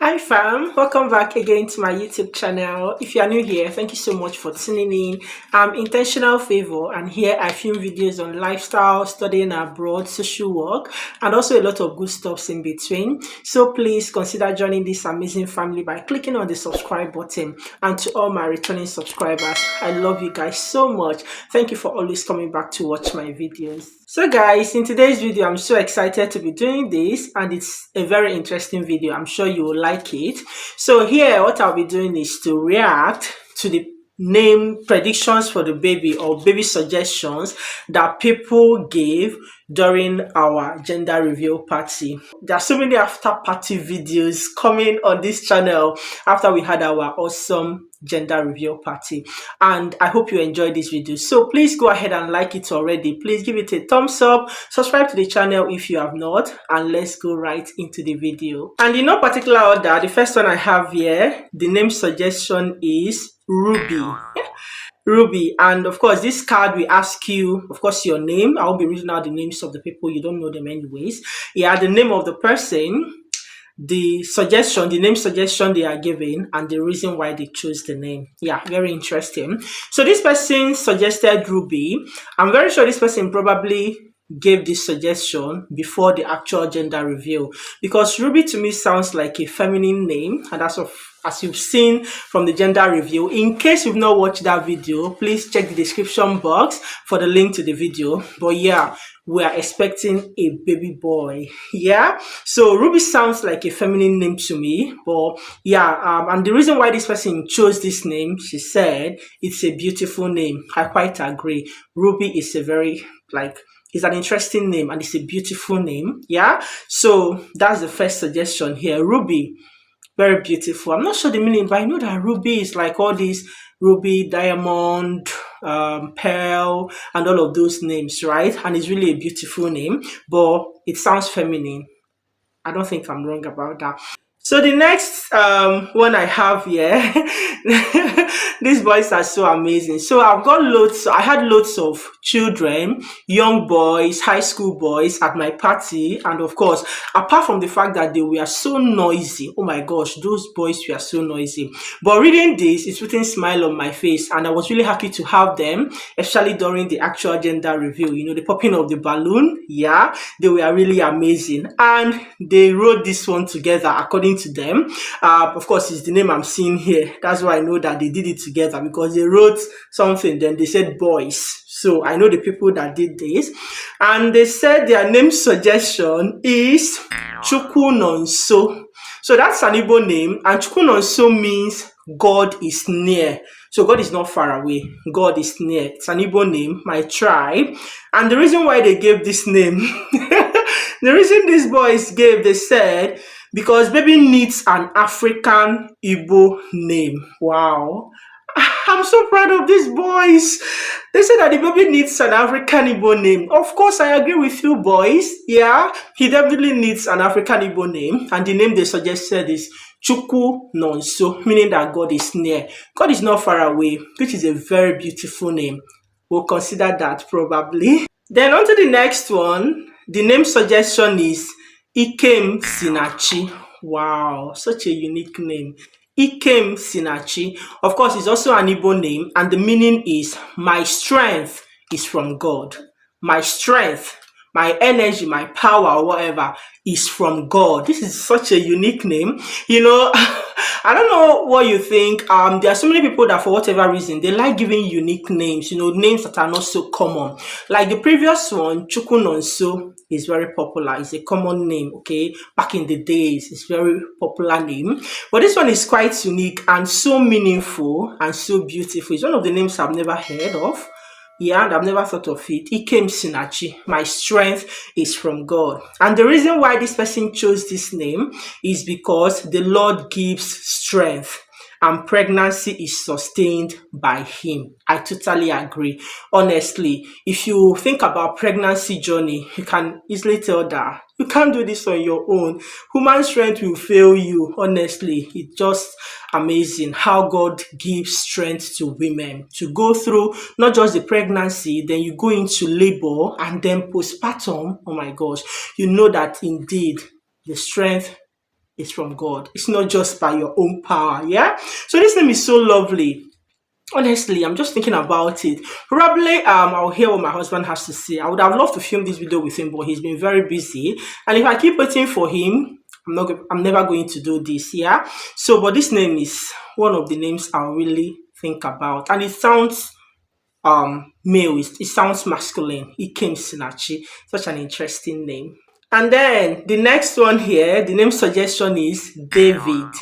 Hi fam, welcome back again to my YouTube channel. If you are new here, thank you so much for tuning in. I'm Intentional Favor, and here I film videos on lifestyle, studying abroad, social work, and also a lot of good stuffs in between. So please consider joining this amazing family by clicking on the subscribe button. And to all my returning subscribers, I love you guys so much. Thank you for always coming back to watch my videos. So guys, in today's video, I'm so excited to be doing this, and it's a very interesting video. I'm sure you will like it. So here, what I'll be doing is to react to the name predictions for the baby or baby suggestions that people gave during our gender reveal party. There are so many after party videos coming on this channel after we had our awesome gender reveal party, and I hope you enjoyed this video. So please go ahead and like it already. Please give it a thumbs up, subscribe to the channel if you have not, and let's go right into the video. And in no particular order, the first one I have here, the name suggestion is Ruby. Ruby, and of course this card will ask you, of course, your name. I will be reading out the names of the people. You don't know them anyways. Yeah, the name of the person, the suggestion, the name suggestion they are giving, and the reason why they chose the name. Yeah, very interesting. So this person suggested Ruby. I'm very sure this person probably gave this suggestion before the actual gender reveal, because Ruby to me sounds like a feminine name, and as you've seen from the gender reveal. In case you've not watched that video, please check the description box for the link to the video. But yeah, we are expecting a baby boy. Yeah, so Ruby sounds like a feminine name to me. But yeah, and the reason why this person chose this name, she said it's a beautiful name. I quite agree. Ruby is a very it's an interesting name, and it's a beautiful name. Yeah, so that's the first suggestion here. Ruby, very beautiful. I'm not sure the meaning, but I know that ruby is like all these ruby, diamond, pearl, and all of those names, right? And it's really a beautiful name, but it sounds feminine. I don't think I'm wrong about that. So the next one I have here, these boys are so amazing. So I had loads of children, young boys, high school boys at my party. And of course, apart from the fact that they were so noisy, oh my gosh, those boys were so noisy. But reading this, it's putting a smile on my face. And I was really happy to have them, especially during the actual gender reveal. You know, the popping of the balloon. Yeah, they were really amazing. And they wrote this one together according to them. Of course, it's the name I'm seeing here. That's why I know that they did it together, because they wrote something, then they said boys. So I know the people that did this, and they said their name suggestion is Chukwunonso. So that's an Igbo name, and Chukwunonso means God is near. So God is not far away. God is near. It's an Igbo name, my tribe. And the reason why they gave this name, the reason these boys gave, they said, because baby needs an African Igbo name. Wow. I'm so proud of these boys. They said that the baby needs an African Igbo name. Of course, I agree with you, boys. Yeah, he definitely needs an African Igbo name. And the name they suggested is Chukwunonso, meaning that God is near. God is not far away, which is a very beautiful name. We'll consider that probably. Then on to the next one. The name suggestion is Ikem Sinachi. Wow, such a unique name. Ikem Sinachi. Of course, it's also an Igbo name, and the meaning is my strength is from God. My strength, my energy, my power, or whatever is from God. This is such a unique name. You know, I don't know what you think. There are so many people that for whatever reason, they like giving unique names, you know, names that are not so common. Like the previous one, Chukwunonso, is very popular. It's a common name, okay? Back in the days, it's very popular name. But this one is quite unique and so meaningful and so beautiful. It's one of the names I've never heard of. Yeah, and I've never thought of it. Ikem Sinachi. My strength is from God. And the reason why this person chose this name is because the Lord gives strength, and pregnancy is sustained by him. I totally agree. Honestly, if you think about pregnancy journey, you can easily tell that you can't do this on your own. Human strength will fail you. Honestly, it's just amazing how God gives strength to women to go through not just the pregnancy, then you go into labor and then postpartum. Oh my gosh, you know that indeed the strength is from God. It's not just by your own power. Yeah. So this name is so lovely. Honestly, I'm just thinking about it. Probably I'll hear what my husband has to say. I would have loved to film this video with him, but he's been very busy. And if I keep waiting for him, I'm never going to do this. Yeah. So but this name is one of the names I'll really think about. And it sounds male, it sounds masculine. Ikem Sinachi. Such an interesting name. And then the next one here, the name suggestion is David.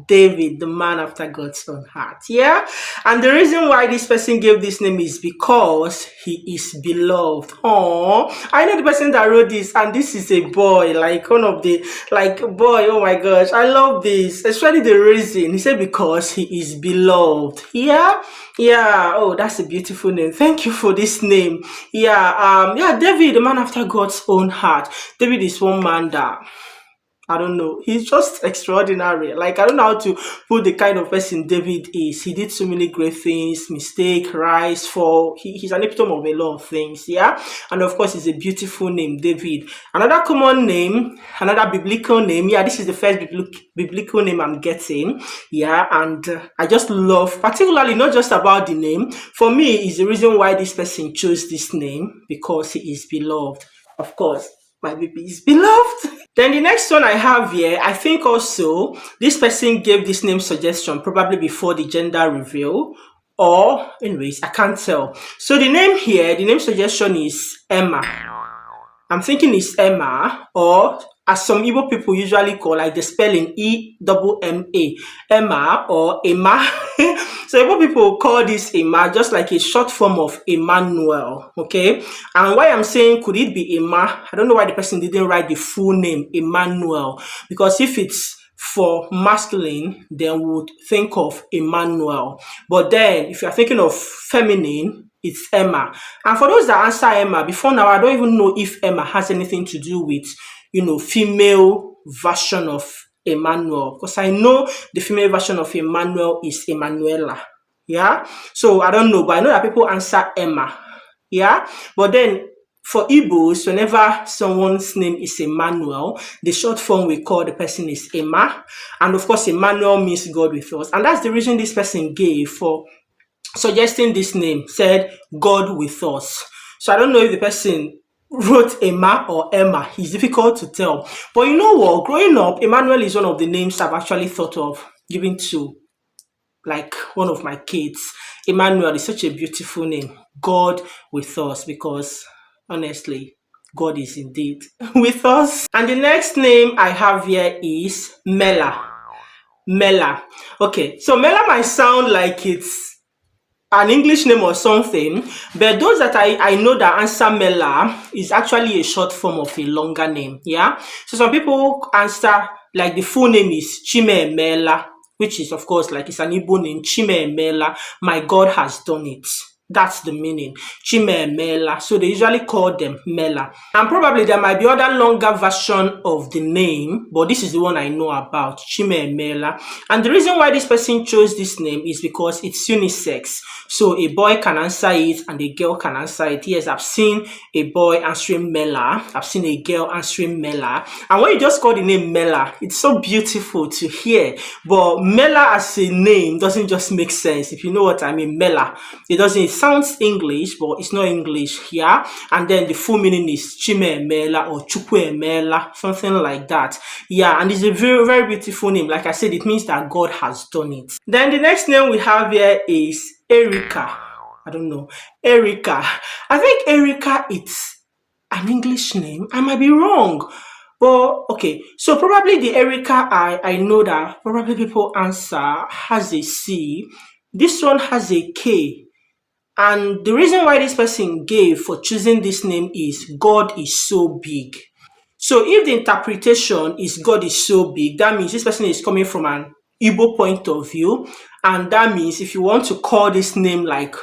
David, the man after God's own heart. Yeah. And the reason why this person gave this name is because he is beloved. Oh, I know the person that wrote this, and this is a boy, like one of the, like, boy, oh my gosh, I love this. Especially the reason. He said because he is beloved. Yeah. Yeah. Oh, that's a beautiful name. Thank you for this name. Yeah. Yeah, David, the man after God's own heart. David is one man that, I don't know. He's just extraordinary. Like, I don't know how to put the kind of person David is. He did so many great things, mistake, rise, fall. He's an epitome of a lot of things, yeah? And of course, it's a beautiful name, David. Another common name, another biblical name. Yeah, this is the first biblical name I'm getting. Yeah, and I just love, particularly not just about the name. For me, is the reason why this person chose this name, because he is beloved. Of course, my baby is beloved. Then the next one I have here, I think also this person gave this name suggestion probably before the gender reveal, or anyways, I can't tell. So the name here, the name suggestion is Emma. I'm thinking it's Emma, or as some Igbo people usually call, like the spelling E-double-M-A, Emma or Emma. So Igbo people call this Emma, just like a short form of Emmanuel, okay? And why I'm saying could it be Emma, I don't know why the person didn't write the full name, Emmanuel, because if it's for masculine, then we would think of Emmanuel. But then, if you're thinking of feminine, it's Emma. And for those that answer Emma, before now, I don't even know if Emma has anything to do with, you know, female version of Emmanuel. Because I know the female version of Emmanuel is Emanuela. Yeah? So, I don't know, but I know that people answer Emma. Yeah? But then, for Igbos, whenever someone's name is Emmanuel, the short form we call the person is Emma. And of course, Emmanuel means God with us. And that's the reason this person gave for suggesting this name, said God with us. So I don't know if the person wrote Emma or Emma. It's difficult to tell. But you know what? Growing up, Emmanuel is one of the names I've actually thought of giving to, like, one of my kids. Emmanuel is such a beautiful name. God with us, because honestly, God is indeed with us. And the next name I have here is Mela. Mela. Okay, so Mela might sound like it's an English name or something, but those that I know that answer Mela is actually a short form of a longer name. Yeah. So some people answer like the full name is Chime Mela, which is of course like it's an Igbo name, Chime Mela. My God has done it. That's the meaning. Chime Mela. So they usually call them Mela. And probably there might be other longer version of the name, but this is the one I know about, Chime Mela. And the reason why this person chose this name is because it's unisex. So a boy can answer it and a girl can answer it. Yes, I've seen a boy answering Mela. I've seen a girl answering Mela. And when you just call the name Mela, it's so beautiful to hear. But Mela as a name doesn't just make sense. If you know what I mean, Mela. It sounds English, but it's not English, yeah? And then the full meaning is Chime Mela or Chukwe Mela, something like that. Yeah, and it's a very, very beautiful name. Like I said, it means that God has done it. Then the next name we have here is Erica. I don't know. Erica. I think Erica is an English name. I might be wrong. But okay, so probably the Erica I know that probably people answer has a C. This one has a K. And the reason why this person gave for choosing this name is God is so big. So if the interpretation is God is so big, that means this person is coming from an Igbo point of view. And that means if you want to call this name like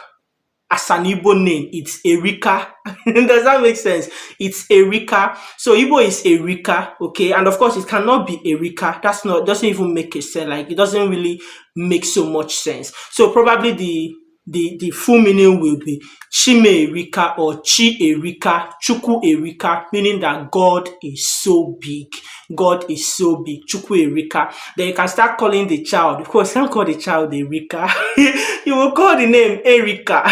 as an Igbo name, it's Erika. Does that make sense? It's Erika. So Igbo is Erika, okay? And of course, it cannot be Erika. Doesn't even make a sense. Like, it doesn't really make so much sense. So probably the full meaning will be Chime Erika or Chi Erika, Chukwu Erika, meaning that God is so big. God is so big, Chukwu Erika. Then you can start calling the child. Of course, you can't call the child Erika. You will call the name Erika.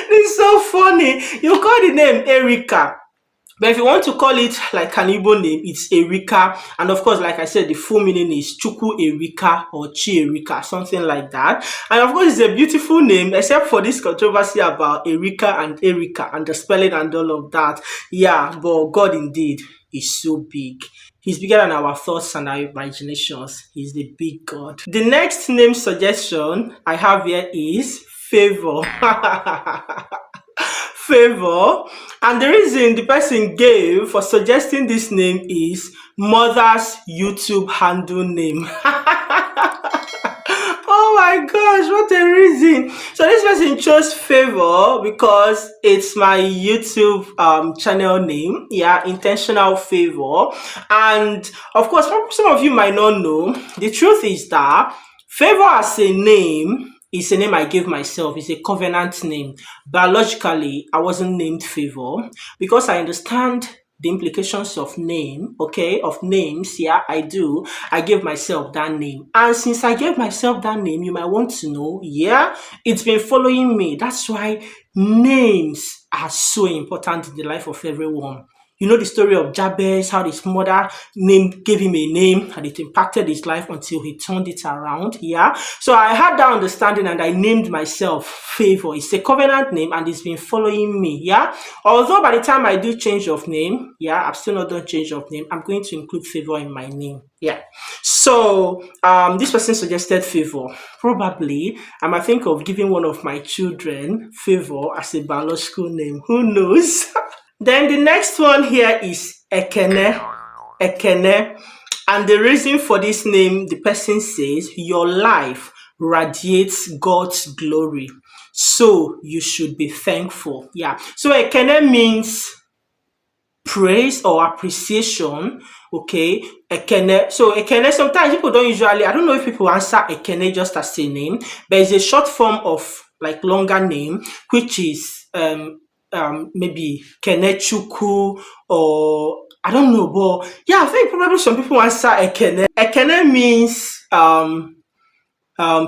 It's so funny. You call the name Erika. But if you want to call it like an Igbo name, it's Erika. And of course, like I said, the full meaning is Chukwu Erika or Chi Erika, something like that. And of course, it's a beautiful name, except for this controversy about Erika and the spelling and all of that. Yeah, but God indeed is so big. He's bigger than our thoughts and our imaginations. He's the big God. The next name suggestion I have here is Favor. Favor, and the reason the person gave for suggesting this name is mother's YouTube handle name. Oh my gosh, what a reason. So this person chose Favor because it's my YouTube channel name. Yeah, Intentional Favor. And of course, some of you might not know, the truth is that Favor as a name is a name I gave myself. It's a covenant name. Biologically, I wasn't named Favor because I understand the implications of name, okay, of names. Yeah, I do. I gave myself that name. And since I gave myself that name, you might want to know, yeah, it's been following me. That's why names are so important in the life of everyone. You know the story of Jabez, how his mother gave him a name and it impacted his life until he turned it around. Yeah. So I had that understanding and I named myself Favor. It's a covenant name and it's been following me. Yeah. Although by the time I do change of name, yeah, I've still not done change of name. I'm going to include Favor in my name. Yeah. So this person suggested Favor. Probably I might think of giving one of my children Favor as a biological name. Who knows? Then the next one here is Ekene. Ekene. And the reason for this name, the person says, your life radiates God's glory. So you should be thankful. Yeah. So Ekene means praise or appreciation. Okay. Ekene. So Ekene, sometimes people don't usually, I don't know if people answer Ekene just as a name, but it's a short form of like longer name, which is maybe Kenechukwu or I don't know, but yeah, I think probably some people answer Ekene. Ekene means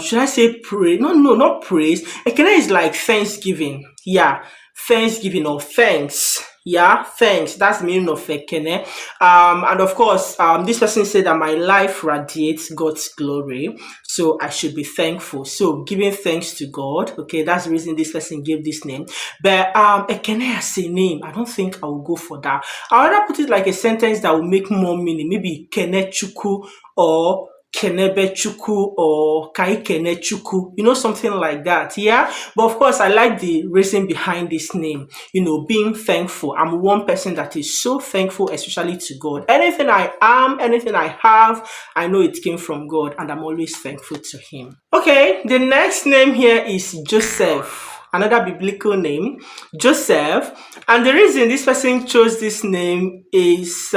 should I say praise? No, not praise. Ekene is like thanksgiving. Yeah, thanksgiving or thanks. Yeah, thanks. That's the meaning of Ekene. And of course, this person said that my life radiates God's glory, so I should be thankful. So giving thanks to God. Okay, that's the reason this person gave this name. But Ekene as a name, I don't think I will go for that. I would rather put it like a sentence that will make more meaning. Maybe Kenechukwu or Kenebechukwu or Kaikenechukwu, you know, something like that. Yeah. But of course, I like the reason behind this name, you know, being thankful. I'm one person that is so thankful, especially to God. Anything I am, anything I have, I know it came from God and I'm always thankful to Him. Okay. The next name here is Joseph. Another biblical name, Joseph. And the reason this person chose this name is,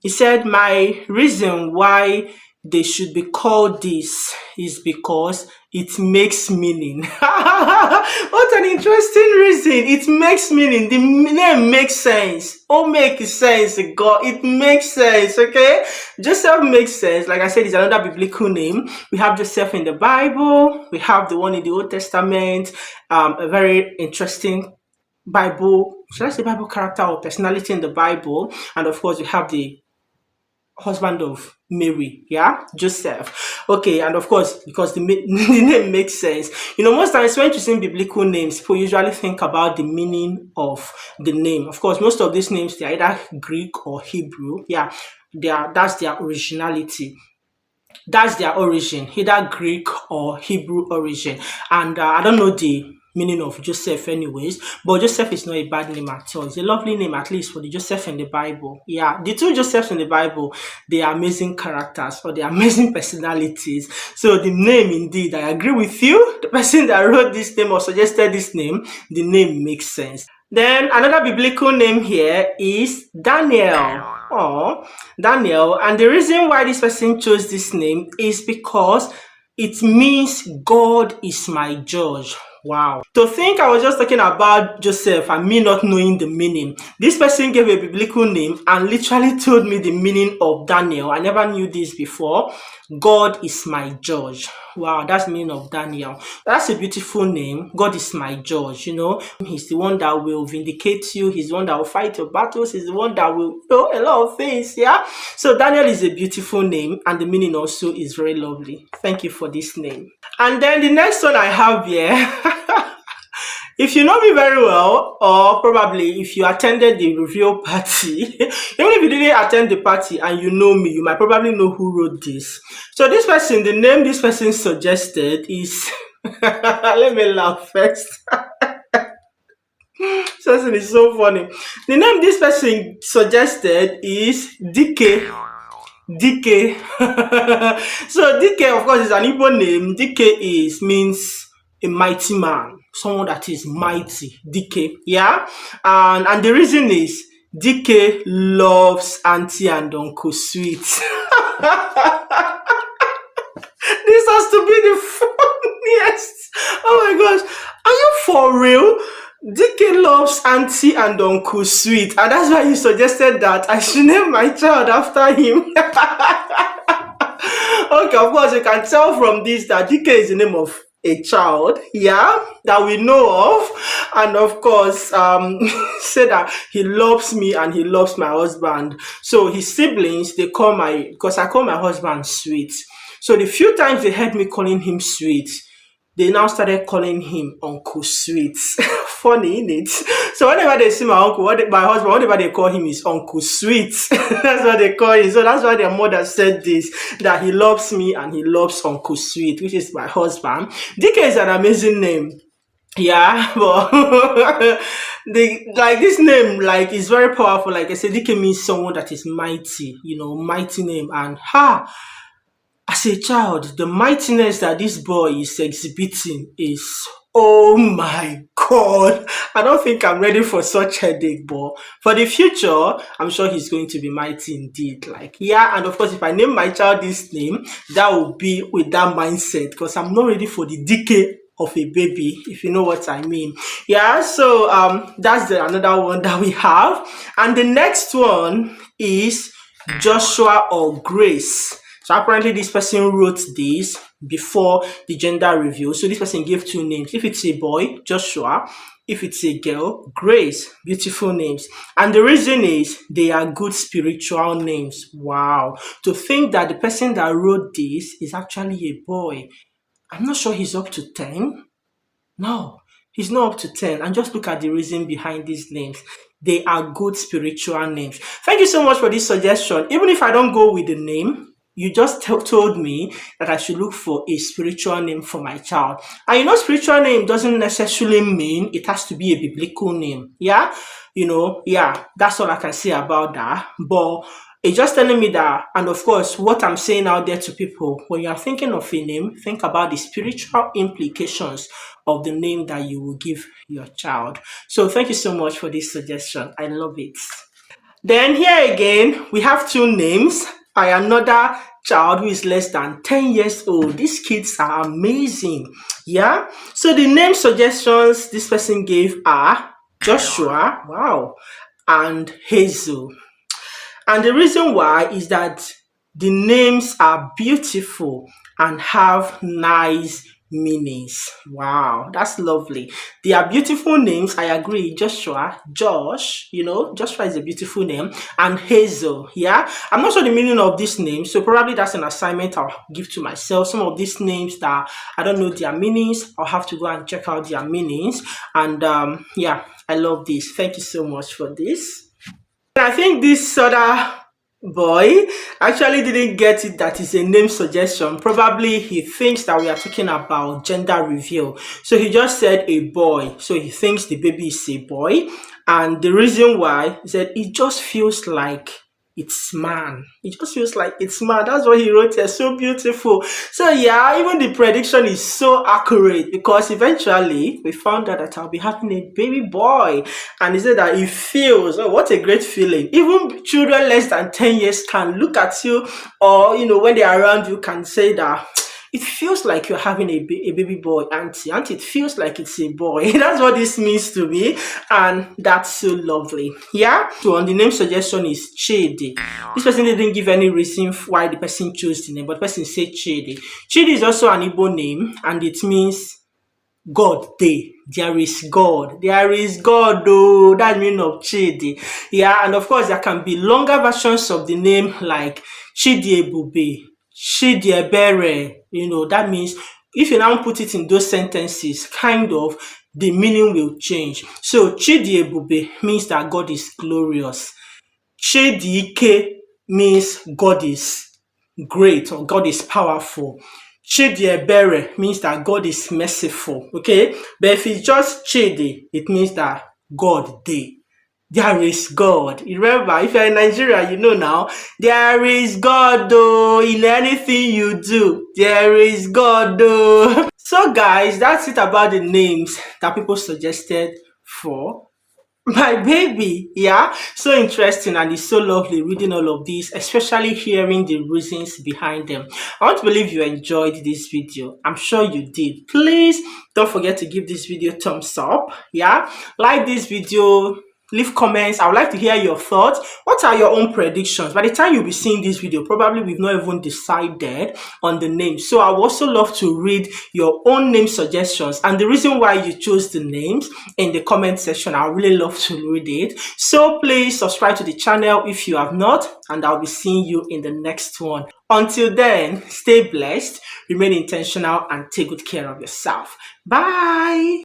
he said, my reason why they should be called this is because it makes meaning. What an interesting reason. It makes meaning. The name makes sense. Oh, makes sense, God. It makes sense, okay? Joseph makes sense. Like I said, it's another biblical name. We have Joseph in the Bible. We have the one in the Old Testament. A very interesting Bible, should I say Bible character or personality in the Bible. And of course, we have the husband of Mary, yeah, Joseph. Okay, and of course, because the name makes sense. You know, most times when choosing biblical names, people usually think about the meaning of the name. Of course, most of these names, they're either Greek or Hebrew. Yeah, that's their originality. That's their origin, either Greek or Hebrew origin. And I don't know the meaning of Joseph anyways, but Joseph is not a bad name at all. It's a lovely name, at least for the Joseph in the Bible. Yeah, the two Josephs in the Bible, they are amazing characters or they are amazing personalities. So the name, indeed, I agree with you. The person that wrote this name or suggested this name, the name makes sense. Then another biblical name here is Daniel. Oh, Daniel. And the reason why this person chose this name is because It means God is my judge. Wow. To think I was just talking about Joseph and me not knowing the meaning. This person gave a biblical name and literally told me the meaning of Daniel. I never knew this before. God is my judge. Wow, that's the meaning of Daniel. That's a beautiful name. God is my judge, He's the one that will vindicate you. He's the one that will fight your battles. He's the one that will know a lot of things, yeah? So Daniel is a beautiful name, and the meaning also is very lovely. Thank you for this name. And then the next one I have here, if you know me very well, or probably if you attended the reveal party, even if you didn't attend the party and you know me, you might probably know who wrote this. So this person, the name this person suggested is, let me laugh first. This person is so funny. The name this person suggested is DK. DK. So DK, of course, is an Igbo name. DK means a mighty man, someone that is mighty. DK, yeah. And the reason is DK loves auntie and uncle sweet. This has to be the funniest. Oh my gosh, are you for real? DK loves auntie and uncle sweet, and that's why he suggested that I should name my child after him. Okay, of course, you can tell from this that DK is the name of a child, yeah, that we know of. And of course, say that he loves me and he loves my husband. So his siblings, because I call my husband Sweet. So the few times they heard me calling him Sweet, they now started calling him Uncle Sweet. Funny, isn't it? So whenever they see my uncle, my husband, whatever they call him is Uncle Sweet. That's what they call him. So that's why their mother said this, that he loves me and he loves Uncle Sweet, which is my husband. DK is an amazing name. Yeah, but this name is very powerful. Like I said, DK means someone that is mighty, mighty name. And as a child, the mightiness that this boy is exhibiting is, oh my God. I don't think I'm ready for such headache, but for the future, I'm sure he's going to be mighty indeed. And of course, if I name my child this name, that will be with that mindset, because I'm not ready for the decay of a baby, if you know what I mean. Yeah, so that's another one that we have. And the next one is Joshua or Grace. So apparently this person wrote this before the gender reveal. So this person gave two names. If it's a boy, Joshua. If it's a girl, Grace. Beautiful names. And the reason is they are good spiritual names. Wow. To think that the person that wrote this is actually a boy. I'm not sure he's up to 10. No, he's not up to 10. And just look at the reason behind these names. They are good spiritual names. Thank you so much for this suggestion. Even if I don't go with the name, you just told me that I should look for a spiritual name for my child. And spiritual name doesn't necessarily mean it has to be a biblical name. Yeah? That's all I can say about that. But it's just telling me that, and of course, what I'm saying out there to people, when you are thinking of a name, think about the spiritual implications of the name that you will give your child. So thank you so much for this suggestion. I love it. Then here again, we have two names by another child who is less than 10 years old. These kids are amazing. Yeah. So the name suggestions this person gave are Joshua, wow, and Hazel. And the reason why is that the names are beautiful and have nice meanings. Wow, that's lovely. They are beautiful names. I agree. Joshua, Josh, Joshua is a beautiful name. And Hazel, yeah. I'm not sure the meaning of this name, so probably that's an assignment I'll give to myself. Some of these names that I don't know their meanings, I'll have to go and check out their meanings. And yeah, I love this. Thank you so much for this. I think this other boy actually didn't get it that is a name suggestion. Probably he thinks that we are talking about gender reveal. So he just said a boy. So he thinks the baby is a boy. And the reason why, he said it just feels like it's man. It just feels like it's man. That's what he wrote here. So beautiful. So yeah, even the prediction is so accurate, because eventually we found out that I'll be having a baby boy. And he said that it feels, oh, what a great feeling. Even children less than 10 years can look at you, or when they are around you, can say that it feels like you're having a baby boy, auntie. Auntie, it feels like it's a boy. That's what this means to me, and that's so lovely. Yeah. So on the name suggestion is Chidi. This person didn't give any reason why the person chose the name, but the person said Chidi. Chidi is also an Igbo name, and it means God day. There is God. There is God, though. That meaning of Chidi. Yeah, and of course, there can be longer versions of the name like Chidi Ebube, Chidi Ebere. That means if you now put it in those sentences, kind of the meaning will change. So Chidi Ebube means that God is glorious. Chidi Ike means God is great or God is powerful. Chidi Ebere means that God is merciful. Okay, but if it's just Chidi, it means that God dey. There is God. Remember, if you're in Nigeria, you know now, there is God though. In anything you do, there is God though. So guys, that's it about the names that people suggested for my baby. Yeah, so interesting, and it's so lovely reading all of these, especially hearing the reasons behind them. I want to believe you enjoyed this video. I'm sure you did. Please don't forget to give this video thumbs up. Yeah, like this video, leave comments. I would like to hear your thoughts. What are your own predictions? By the time you'll be seeing this video, probably we've not even decided on the name. So I would also love to read your own name suggestions and the reason why you chose the names in the comment section. I really love to read it. So please subscribe to the channel if you have not, and I'll be seeing you in the next one. Until then, stay blessed, remain intentional, and take good care of yourself. Bye.